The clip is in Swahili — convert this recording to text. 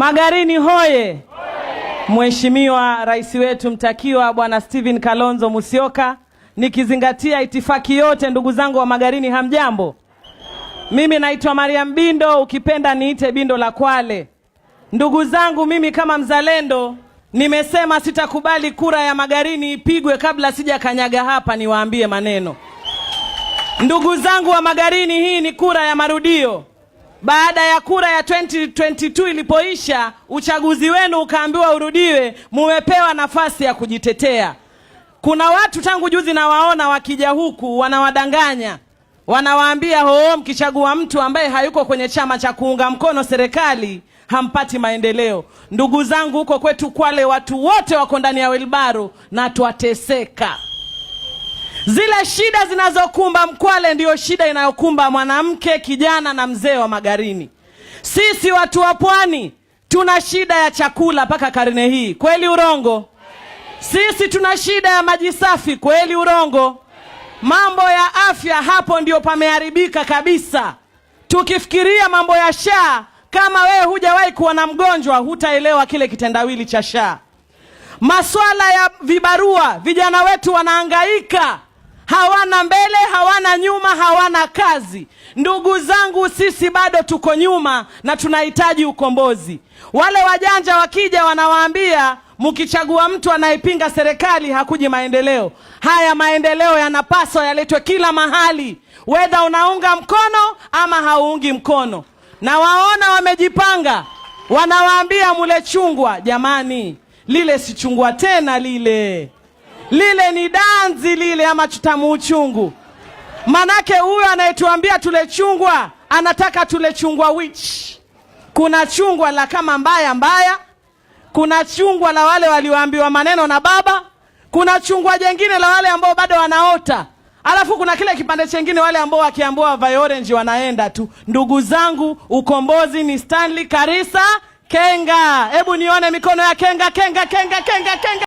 Magarini hoye! Mheshimiwa Rais wetu mtakiwa Bwana Steven Kalonzo Musyoka, nikizingatia itifaki yote, ndugu zangu wa Magarini hamjambo. Mimi naitwa Mariam Bindo, ukipenda niite Bindo la Kwale. Ndugu zangu, mimi kama mzalendo nimesema sitakubali kura ya Magarini ipigwe kabla sija kanyaga hapa niwaambie maneno. Ndugu zangu wa Magarini, hii ni kura ya marudio. Baada ya kura ya 2022 ilipoisha, uchaguzi wenu ukaambiwa urudiwe, mumepewa nafasi ya kujitetea. Kuna watu tangu juzi na waona wakija huku wanawadanganya. Wanawaambia mkichagua mtu ambaye hayuko kwenye chama cha kuunga mkono serikali hampati maendeleo. Ndugu zangu, huko kwetu Kwale watu wote wako ndani ya wilbaro na tuateseka. Zile shida zinazokumba Mkwale ndio shida inayokumba mwanamke, kijana na mzee wa Magarini. Sisi watu wa Pwani tuna shida ya chakula mpaka karne hii, kweli urongo? Sisi tuna shida ya maji safi, kweli urongo? Mambo ya afya hapo ndio pameharibika kabisa. Tukifikiria mambo ya SHA, kama wewe hujawahi kuwa na mgonjwa hutaelewa kile kitendawili cha SHA. Masuala ya vibarua, vijana wetu wanahangaika, hawana mbele, hawana nyuma, hawana kazi. Ndugu zangu, sisi bado tuko nyuma na tunahitaji ukombozi. Wale wajanja wakija wanawaambia mkichagua mtu anayepinga serikali hakuji maendeleo. Haya maendeleo yanapaswa yaletwe kila mahali, whether unaunga mkono ama hauungi mkono. Na waona wamejipanga, wanawaambia mule chungwa. Jamani, lile si chungwa tena, lile ni danzi lile, ama tutamu uchungu. Manake huyo anayetuambia tule chungwa anataka tule chungwa which? Kuna chungwa la kama mbaya mbaya, kuna chungwa la wale walioambiwa maneno na baba, kuna chungwa jengine la wale ambao bado wanaota, alafu kuna kile kipande chengine wale ambao wakiambiwa vai orange wanaenda tu. Ndugu zangu, ukombozi ni Stanley Karisa Kenga. Hebu nione mikono ya Kenga.